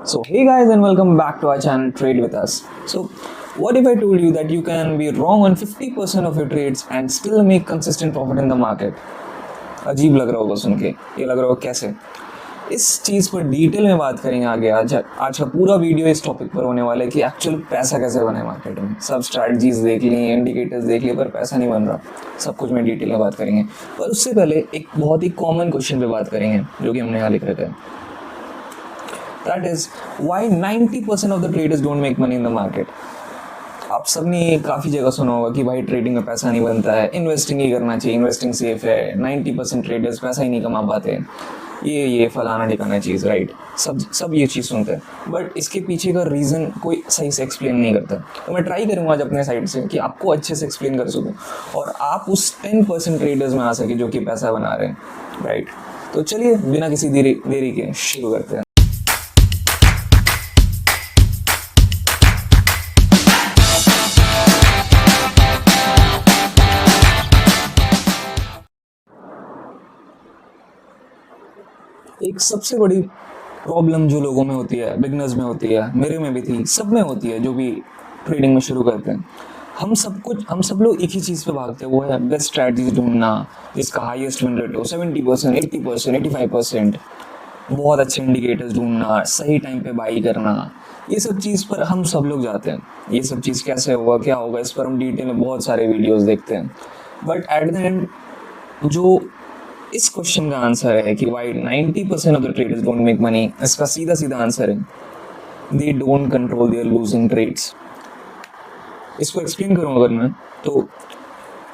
So hey guys and welcome back to our channel Trade With Us. So what if I told you that you can be wrong on 50% of your trades and still make consistent profit in the market? अजीब लग रहा होगा सुन के, ये लग रहा होगा कैसे? इस चीज़ पर डिटेल में बात करेंगे आगे। आज का पूरा वीडियो इस टॉपिक पर होने वाला है कि एक्चुअल पैसा कैसे बने मार्केट में। सब स्ट्रैटेजीज देख ली, इंडिकेटर्स देख लिए, पर पैसा नहीं बन रहा। सब कुछ में डिटेल में बात करेंगे, पर उससे पहले एक बहुत ही कॉमन क्वेश्चन पे बात करेंगे जो कि हमने यहाँ लिख रखा है। That is why 90% of the traders don't make money in the market. आप सबने काफ़ी जगह सुना होगा कि भाई ट्रेडिंग में पैसा नहीं बनता है, इन्वेस्टिंग ही करना चाहिए, इन्वेस्टिंग सेफ है, 90% ट्रेडर्स पैसा ही नहीं कमा पाते, ये फलाना ठिकाना चीज़, राइट। सब ये चीज़ सुनते हैं, बट इसके पीछे का रीज़न कोई सही से एक्सप्लेन नहीं करता। तो मैं ट्राई करूँगा आज अपने साइड से कि आपको अच्छे से एक्सप्लेन कर सकूँ और आप उस 10% ट्रेडर्स में आ सके जो कि पैसा बना रहे हैं, राइट। तो चलिए बिना किसी देरी के शुरू करते हैं। एक सबसे बड़ी प्रॉब्लम जो लोगों में होती है, बिगनर्स में होती है, मेरे में भी थी, सब में होती है जो भी ट्रेडिंग में शुरू करते हैं। हम सब लोग एक ही चीज़ पे भागते हैं, वो है बेस्ट स्ट्रैटेजी ढूंढना जिसका हाईएस्ट विन रेट हो, 70%, 80%, 85%, बहुत अच्छे इंडिकेटर्स ढूंढना, सही टाइम पे बाई करना। ये सब चीज़ पर हम सब लोग जाते हैं। ये सब चीज़ कैसे होगा, क्या होगा, इस पर हम डिटेल में बहुत सारे वीडियोज़ देखते हैं। बट एट द एंड जो इस क्वेश्चन का आंसर है कि why 90% of the traders don't make money, इसका सीधा आंसर है they don't control their losing trades. इसको एक्सप्लेन करूँ अगर मैं, तो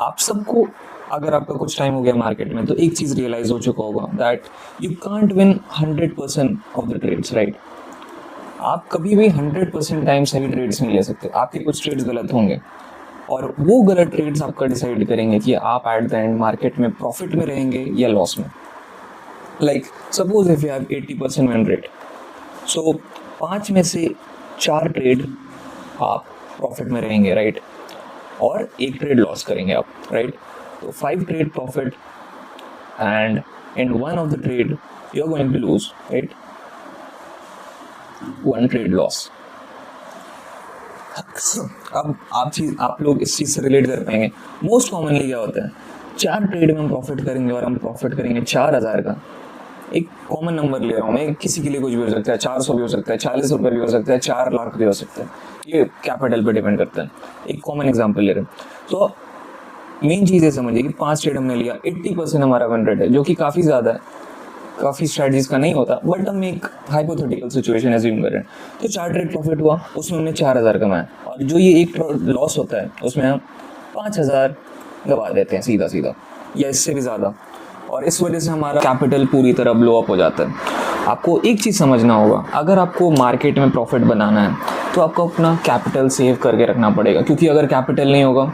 आप सबको, अगर आपका कुछ टाइम हो गया मार्केट में, तो एक चीज़ रियलाइज हो चुका होगा that you can't win 100% of the trades, right. आप कभी भी 100% टाइम सही ट्रेड्स नहीं ले सकते। आपके कुछ ट्रेड्स गलत होंगे और वो गलत ट्रेड्स आपका डिसाइड करेंगे कि आप एट द एंड मार्केट में प्रॉफिट में रहेंगे या लॉस में। Like suppose if you have 80% win rate, so 5 में से 4 ट्रेड आप प्रॉफिट में रहेंगे, राइट, और 1 ट्रेड लॉस करेंगे आप, राइट। तो 5 trade profit and in 1 of the trade you are going to lose, right, 1 trade loss. अब आप लोग इस चीज़ से रिलेट कर पाएंगे। मोस्ट कॉमनली क्या होता है, 4 ट्रेड में हम प्रॉफिट करेंगे और हम प्रॉफिट करेंगे 4000 का। एक कॉमन नंबर ले रहा हूँ मैं, किसी के लिए कुछ भी हो सकता है, 400 भी हो सकता है, 40 रुपये भी हो सकता है, 4 लाख भी हो सकता है, ये कैपिटल पे डिपेंड करता है। एक कॉमन एग्जाम्पल ले रहे हैं। तो मेन चीज़ ये समझिए कि 5 ट्रेड हमने लिया, 80% हमारा विन रेट है, जो कि काफ़ी ज़्यादा है, काफ़ी स्ट्रैटेजीज का नहीं होता, बट हम एक हाइपोथेटिकल सिचुएशन एज्यूम कर रहे हैं। तो 4 ट्रेड प्रॉफिट हुआ, उसमें हमने 4000 कमाया, और जो ये 1 लॉस होता है उसमें हम 5000 गवा देते हैं सीधा या इससे भी ज़्यादा, और इस वजह से हमारा कैपिटल पूरी तरह ब्लो अप हो जाता है। आपको एक चीज़ समझना होगा, अगर आपको मार्केट में प्रॉफिट बनाना है तो आपको अपना कैपिटल सेव करके रखना पड़ेगा, क्योंकि अगर कैपिटल नहीं होगा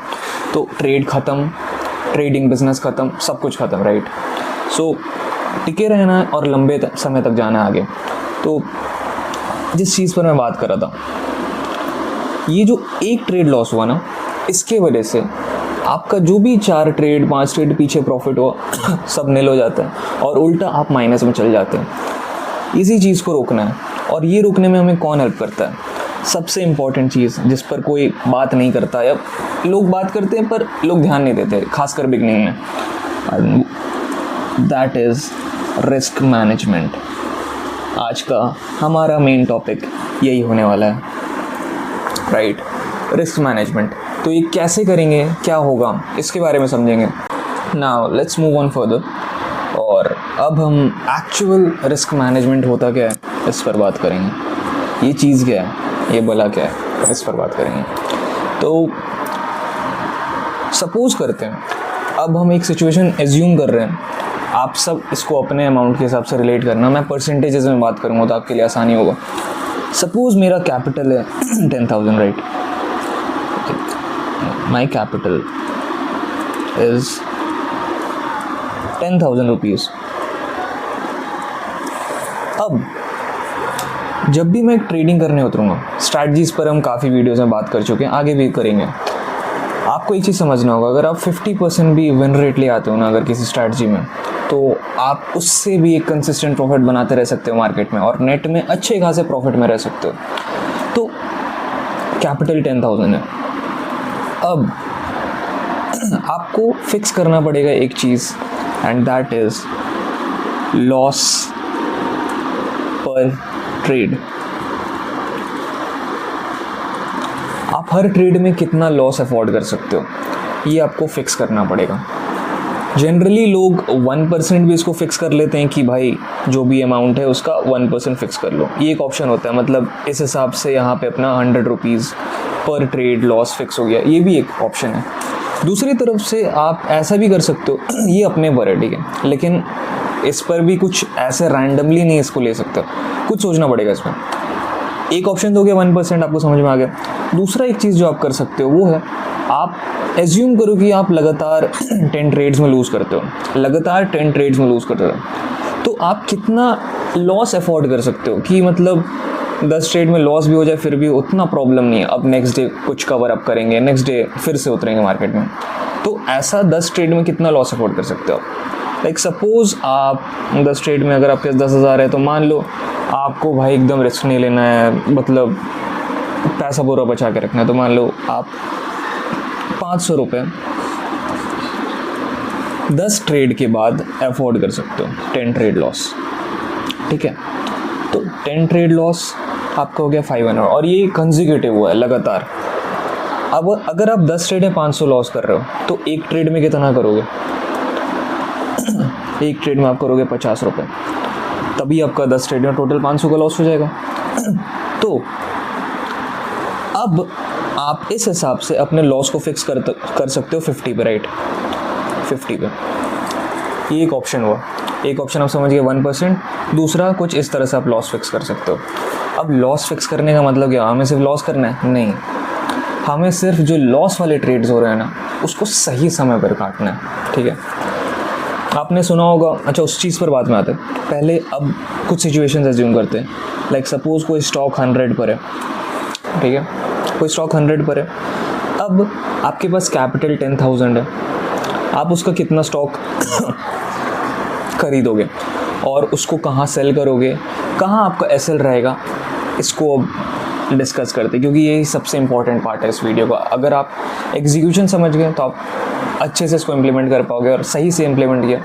तो ट्रेड ख़त्म, ट्रेडिंग बिजनेस ख़त्म, सब कुछ ख़त्म, राइट। सो टिके रहना है और लंबे समय तक जाना है आगे। तो जिस चीज़ पर मैं बात कर रहा था, ये जो 1 ट्रेड लॉस हुआ ना, इसके वजह से आपका जो भी 4 ट्रेड 5 ट्रेड पीछे प्रॉफिट हुआ सब नील हो जाता है और उल्टा आप माइनस में चल जाते हैं। इसी चीज़ को रोकना है, और ये रोकने में हमें कौन हेल्प करता है? सबसे इम्पॉर्टेंट चीज़ जिस पर कोई बात नहीं करता, या लोग बात करते हैं पर लोग ध्यान नहीं देते, खासकर बिगनिंग में, दैट इज़ रिस्क मैनेजमेंट। आज का हमारा मेन टॉपिक यही होने वाला है, राइट, रिस्क मैनेजमेंट। तो ये कैसे करेंगे, क्या होगा, इसके बारे में समझेंगे। Now let's move on further, और अब हम एक्चुअल रिस्क मैनेजमेंट होता क्या है इस पर बात करेंगे। ये चीज़ क्या है, ये भला क्या है, इस पर बात करेंगे। तो सपोज करते हैं, अब हम एक सिचुएशन एज्यूम कर रहे हैं, आप सब इसको अपने अमाउंट के हिसाब से रिलेट करना, मैं परसेंटेजेस में बात करूँगा तो आपके लिए आसानी होगा। सपोज मेरा कैपिटल है 10,000, right, my capital is 10,000 rupees. अब जब भी मैं ट्रेडिंग करने उतरूँगा, स्ट्रैटेजीज पर हम काफ़ी वीडियोज़ में बात कर चुके हैं, आगे भी करेंगे। आपको एक चीज़ समझना होगा, अगर आप 50% भी विन रेट ले आते हो ना अगर किसी स्ट्रैटेजी में, तो आप उससे भी एक कंसिस्टेंट प्रॉफिट बनाते रह सकते हो मार्केट में, और नेट में अच्छे खासे प्रॉफिट में रह सकते हो। तो कैपिटल 10,000 है। अब आपको फिक्स करना पड़ेगा एक चीज़, एंड दैट इज लॉस पर ट्रेड। आप हर ट्रेड में कितना लॉस अफोर्ड कर सकते हो, ये आपको फिक्स करना पड़ेगा। जनरली लोग 1% भी इसको फिक्स कर लेते हैं कि भाई जो भी अमाउंट है उसका 1% फिक्स कर लो, ये एक ऑप्शन होता है। मतलब इस हिसाब से यहाँ पे अपना 100 रुपीज़ पर ट्रेड लॉस फिक्स हो गया, ये भी एक ऑप्शन है। दूसरी तरफ से आप ऐसा भी कर सकते हो, ये अपने ऊपर है, ठीक है, लेकिन इस पर भी कुछ ऐसे रैंडमली नहीं इसको ले सकते, कुछ सोचना पड़ेगा इसमें। एक ऑप्शन तो हो गया 1%, आपको समझ में आ गया। दूसरा एक चीज़ जो आप कर सकते हो वो है, आप एज्यूम करो कि आप लगातार 10 ट्रेड्स में लूज़ करते हो, लगातार 10 ट्रेड्स में लूज़ करते हो, तो आप कितना लॉस अफोर्ड कर सकते हो कि मतलब 10 ट्रेड में लॉस भी हो जाए फिर भी उतना प्रॉब्लम नहीं है, अब नेक्स्ट डे कुछ कवर अप करेंगे, नेक्स्ट डे फिर से उतरेंगे मार्केट में। तो ऐसा 10 ट्रेड में कितना लॉस अफोर्ड कर सकते हो आप। लाइक सपोज आप 10 ट्रेड में अगर आपके 10,000 है, तो मान लो आपको भाई एकदम रिस्क नहीं लेना है, मतलब पैसा पूरा बचा के रखना है, तो मान लो आप 500 रुपये 10 ट्रेड के बाद अफोर्ड कर सकते हो, 10 ट्रेड लॉस, ठीक है। तो 10 ट्रेड लॉस आपका हो गया 500, और ये कंसेक्यूटिव हुआ है लगातार। अब अगर आप 10 ट्रेड में 500 लॉस कर रहे हो, तो एक ट्रेड में कितना करोगे? एक ट्रेड में आप करोगे 50 रुपये, तभी आपका 10 ट्रेड में टोटल 500 का लॉस हो जाएगा। तो अब आप इस हिसाब से अपने लॉस को फिक्स कर सकते हो 50 पे, राइट, 50 पे। ये एक ऑप्शन हुआ। एक ऑप्शन आप समझ गए 1%, दूसरा कुछ इस तरह से आप लॉस फिक्स कर सकते हो। अब लॉस फिक्स करने का मतलब क्या, हमें सिर्फ लॉस करना है? नहीं, हमें सिर्फ जो लॉस वाले ट्रेड्स हो रहे हैं ना, उसको सही समय पर काटना है, ठीक है। आपने सुना होगा, अच्छा उस चीज़ पर बाद में आते हैं, पहले अब कुछ सिचुएशंस एज्यूम करते हैं। लाइक सपोज कोई स्टॉक 100 पर है, ठीक है, कोई स्टॉक 100 पर है। अब आपके पास कैपिटल 10,000 है, आप उसका कितना स्टॉक खरीदोगे और उसको कहाँ सेल करोगे, कहाँ आपका एसएल रहेगा, इसको अब डिस्कस करते हैं, क्योंकि यही सबसे इम्पॉर्टेंट पार्ट है इस वीडियो का। अगर आप एग्जीक्यूशन समझ गए तो आप अच्छे से इसको इम्प्लीमेंट कर पाओगे, और सही से इम्प्लीमेंट किया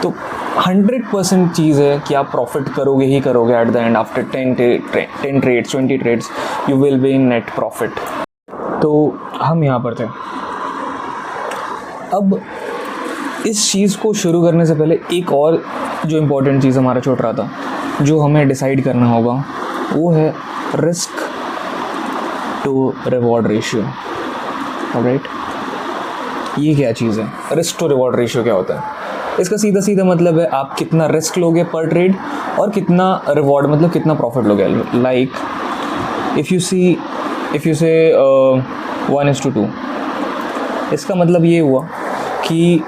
तो 100% चीज़ है कि आप प्रॉफिट करोगे ही करोगे। At the end after 10 trades 20 trades you will be in net profit. तो हम यहाँ पर थे। अब इस चीज़ को शुरू करने से पहले एक और जो इम्पोर्टेंट चीज़ हमारा छूट रहा था, जो हमें डिसाइड करना होगा, वो है risk to reward ratio. Alright, ये क्या चीज़ है? रिस्क टू रिवॉर्ड रेशियो क्या होता है? इसका सीधा सीधा मतलब है आप कितना रिस्क लोगे पर ट्रेड और कितना रिवॉर्ड, मतलब कितना प्रॉफिट लोगे। लाइक इफ़ यू से 1:2, इसका मतलब ये हुआ कि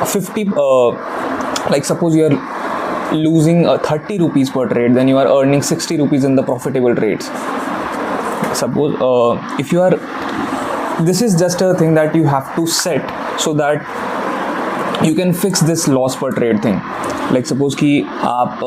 50 like suppose you are losing 30 rupees per trade, then you are earning 60 rupees in the profitable trades. Suppose if you are, this is just a thing that you have to set so that you can fix this loss per trade thing. Like suppose कि आप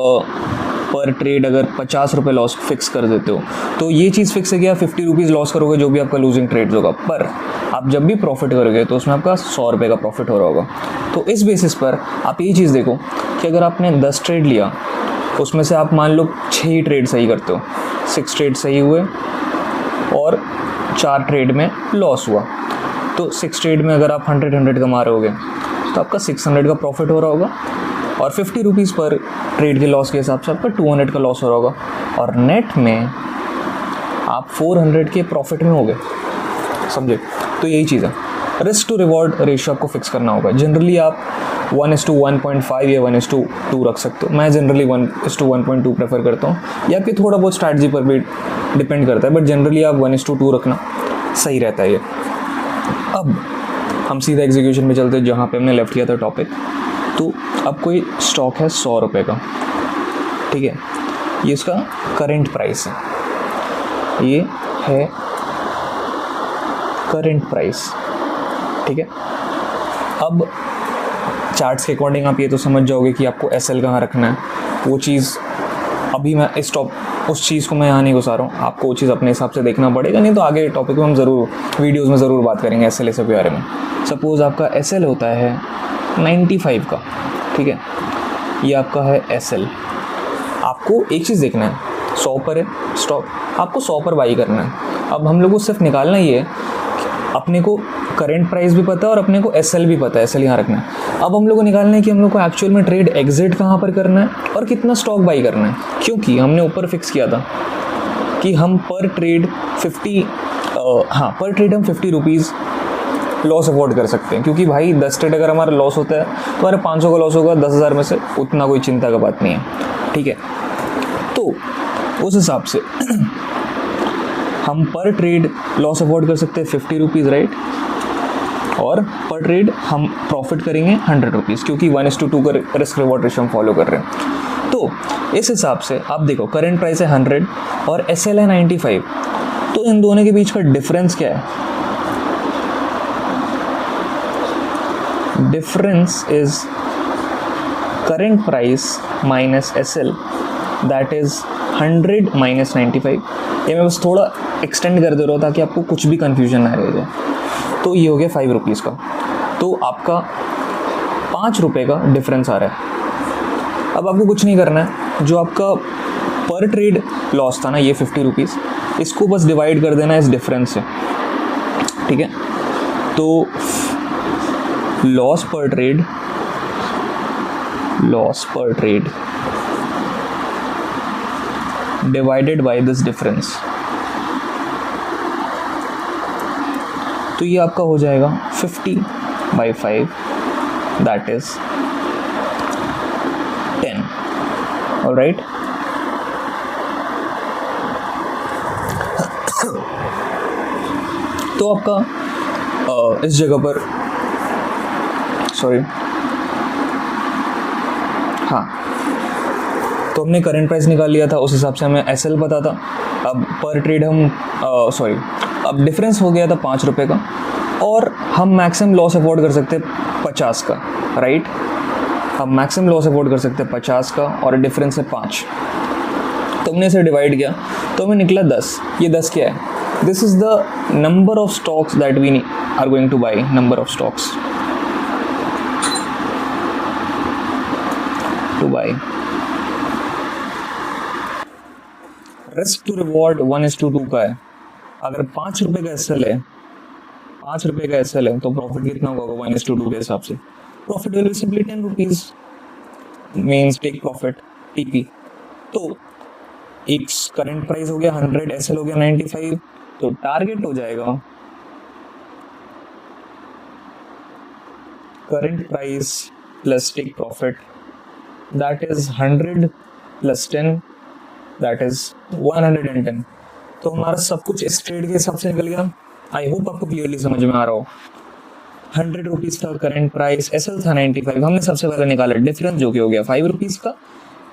पर trade अगर 50 रुपये loss fix कर देते हो, तो ये चीज़ फिक्स है कि आप 50 रुपीज़ लॉस करोगे जो भी आपका लूजिंग ट्रेड्स होगा, पर आप जब भी प्रॉफिट करोगे तो उसमें आपका 100 रुपये का प्रॉफिट हो रहा होगा। तो इस बेसिस पर आप ये चीज़ देखो कि अगर आपने 10 ट्रेड लिया, उसमें से आप मान लो 6 ही ट्रेड सही करते हो, 6 ट्रेड सही हुए और 4 ट्रेड में लॉस हुआ, तो 6 ट्रेड में अगर आप 100 कमा रहे होगे तो आपका 600 का प्रॉफिट हो रहा होगा, और 50 रुपीज़ पर ट्रेड के लॉस के हिसाब से आपका 200 का लॉस हो रहा होगा, और नेट में आप 400 के प्रॉफिट में हो गए। समझे? तो यही चीज़ है, रिस्क टू रिवॉर्ड रेशियो आपको फिक्स करना होगा। जनरली आप 1:1.5 या 1:2 रख सकते हो। मैं जनरली 1:1.2 प्रेफर करता हूँ, या फिर थोड़ा बहुत स्ट्रैटेजी पर भी डिपेंड करता है, बट जनरली आप 1:2 रखना सही रहता है ये। अब हम सीधा एग्जीक्यूशन में चलते हैं जहाँ पे हमने लेफ्ट किया था टॉपिक। तो अब कोई स्टॉक है 100 रुपये का, ठीक है, ये उसका करेंट प्राइस है, ये है करेंट प्राइस, ठीक है। अब चार्ट्स के अकॉर्डिंग आप ये तो समझ जाओगे कि आपको SL कहाँ रखना है। वो चीज़ अभी मैं उस चीज़ को मैं यहाँ नहीं घुसा रहा हूँ, आपको वो चीज़ अपने हिसाब से देखना पड़ेगा, नहीं तो आगे टॉपिक में हम ज़रूर वीडियोज़ में ज़रूर बात करेंगे SL के बारे में। सपोज़ आपका SL होता है 95 का, ठीक है, ये आपका है SL। आपको एक चीज़ देखना है, 100 पर है स्टॉक, आपको 100 पर बाई करना है। अब हम लोग को सिर्फ निकालना ही है, अपने को करंट प्राइस भी पता है और अपने को SL भी पता है, SL यहाँ रखना है। अब हम लोग को निकालना है कि हम लोग को एक्चुअल में ट्रेड एग्जिट कहाँ पर करना है और कितना स्टॉक बाई करना है, क्योंकि हमने ऊपर फिक्स किया था कि हम पर ट्रेड 50 रुपीज़ लॉस अफोर्ड कर सकते हैं, क्योंकि भाई 10 ट्रेड अगर हमारा लॉस होता है तो हमारे 500 का लॉस होगा 10,000 में से, उतना कोई चिंता का बात नहीं है, ठीक है। तो उस हिसाब से हम पर ट्रेड लॉस अफोर्ड कर सकते हैं 50 रुपीज़, राइट, और पर ट्रेड हम प्रॉफिट करेंगे 100 रुपीज़, क्योंकि 1:2 का रिस्क रिवॉर्ड रेशियो हम फॉलो कर रहे हैं। तो इस हिसाब से आप देखो करंट प्राइस है 100 और SL है 95, तो इन दोनों के बीच का डिफरेंस क्या है? Difference is current price minus SL, that is 100 minus 95। ये मैं बस थोड़ा एक्सटेंड कर दे रहा हूँ ताकि आपको कुछ भी कन्फ्यूजन ना रह जाए। तो ये हो गया 5 रुपीज़ का, तो आपका 5 रुपये का डिफरेंस आ रहा है। अब आपको कुछ नहीं करना है, जो आपका पर ट्रेड लॉस था ना ये 50 रुपीज़, इसको बस डिवाइड कर देना इस डिफरेंस से, ठीक है। तो लॉस पर trade divided by this difference, तो ये आपका हो जाएगा 50/5, दैट इज 10, ऑलराइट। तो आपका इस जगह पर तो हमने करंट प्राइस निकाल लिया था, उस हिसाब से हमें SL पता था। अब पर ट्रेड अब डिफरेंस हो गया था 5 रुपये का, और हम मैक्सिमम लॉस अफोर्ड कर सकते हैं 50 का, राइट। हम मैक्सिमम लॉस अफोर्ड कर सकते हैं 50 का और डिफरेंस है 5। तो हमने इसे डिवाइड किया तो हमें निकला 10। ये 10 क्या है? This is the number of stocks that we are going to buy, number of stocks to buy. Risk to reward 1:2 का है। अगर 5 रुपये का SL है, 5 रुपये का SL है, तो प्रॉफिट कितना होगा 1:2 के हिसाब से? Profit will be simply 10 rupees, means take profit TP। तो एक करंट प्राइस हो गया 100, SL हो गया 95, तो टारगेट हो जाएगा current price plus take profit, that is 100 plus 10, that is 110। तो हमारा सब कुछ इस ट्रेड के हिसाब से निकल गया। आई होप आपको क्लियरली समझ में आ रहा हो। 100 रुपीज़ था करंट प्राइस, SL था 95, हमने सबसे पहले निकाला डिफरेंस जो कि हो गया 5 रुपीज़ का।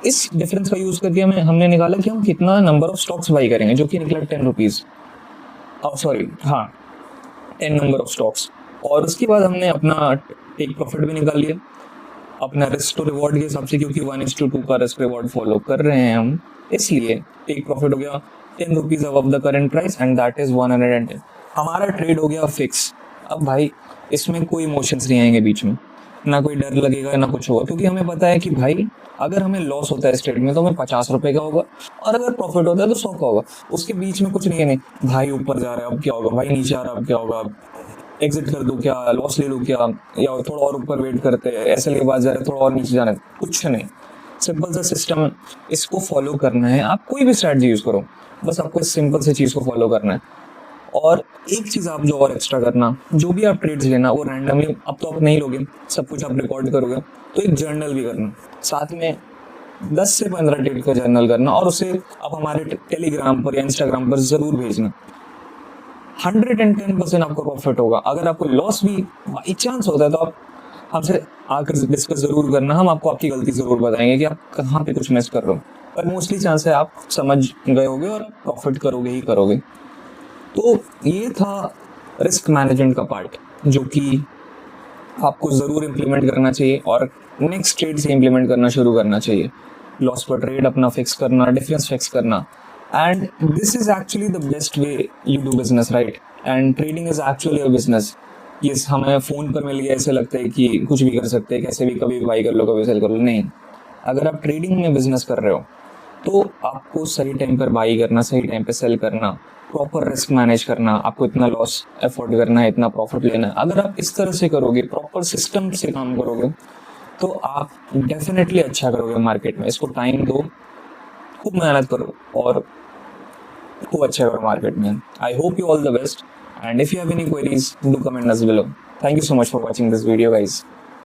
इस डिफरेंस का यूज़ करके हमने निकाला कि हम कितना नंबर ऑफ स्टॉक्स बाई करेंगे, जो कि निकला 10 रुपीज़, 10 नंबर ऑफ स्टॉक्स। और उसके बाद हमने अपना टेक प्रॉफिट भी निकाल लिया अपना रिस्क टू रिवॉर्ड के हिसाब से, क्योंकि 1:2 का रिस्क रिवॉर्ड फॉलो कर रहे हैं हम, इसलिए टेक प्रॉफिट हो गया 10 rupees above the current price and that is 110। हमारा ट्रेड हो गया फिक्स। अब भाई इसमें कोई इमोशंस नहीं आएंगे बीच में, ना कोई डर लगेगा ना कुछ होगा, क्योंकि हमें पता है कि भाई अगर हमें लॉस होता है इस ट्रेड में तो हमें 50 रुपये का होगा, और अगर प्रॉफिट होता है तो 100 का होगा। उसके बीच में कुछ नहीं है, नहीं भाई ऊपर जा रहा है अब क्या होगा, भाई नीचे आ रहा है अब क्या होगा, एग्जिट कर दूँ क्या, लॉस ले लूँ क्या, या थोड़ा और ऊपर वेट करते हैं, SL के पास जा रहे हैं थोड़ा और नीचे जाना है, कुछ नहीं। सिंपल सा सिस्टम, इसको फॉलो करना है। आप कोई भी स्ट्रैटेजी यूज़ करो, बस आपको इस सिंपल से चीज़ को फॉलो करना है। और एक चीज़ आप जो और एक्स्ट्रा करना, जो भी आप ट्रेड्स लेना वो रैंडमली, अब तो आप नहीं लोगे, सब कुछ आप रिकॉर्ड करोगे, तो एक जर्नल भी करना साथ में, 10 से 15 ट्रेड का जर्नल करना, और उसे आप हमारे टेलीग्राम पर या इंस्टाग्राम पर ज़रूर भेजना। 110% आपको प्रॉफिट होगा। अगर आपको लॉस भी बाई चांस होता है तो आप हमसे आकर डिस्कस ज़रूर करना, हम आपको आपकी गलती ज़रूर बताएंगे कि आप कहाँ पे कुछ मिस कर रहे हो, पर मोस्टली चांस है आप समझ गए होगे और प्रॉफिट करोगे ही करोगे। तो ये था रिस्क मैनेजमेंट का पार्ट, जो कि आपको ज़रूर इम्प्लीमेंट करना चाहिए और नेक्स्ट ट्रेड से इम्प्लीमेंट करना शुरू करना चाहिए। लॉस पर ट्रेड अपना फिक्स करना, डिफरेंस फिक्स करना, and this is actually the best way you do business, right? And trading is actually a business. Yes, हमें फ़ोन पर मिल गया ऐसे लगता है कि कुछ भी कर सकते हैं, कैसे भी, कभी बाई कर लो कभी सेल कर लो। नहीं, अगर आप ट्रेडिंग में बिजनेस कर रहे हो तो आपको सही टाइम पर बाई करना, सही टाइम पे सेल करना, प्रॉपर रिस्क मैनेज करना, आपको इतना लॉस अफोर्ड करना है, इतना प्रॉफिट लेना है। अगर आप इस तरह से करोगे, प्रॉपर सिस्टम से काम करोगे, तो आप डेफिनेटली अच्छा करोगे मार्केट में। इसको टाइम दो, खूब मेहनत करो और खूब अच्छा करो मार्केट में। I hope you all the best, and if you have any queries do comment us below. Thank you so much for watching this video, guys.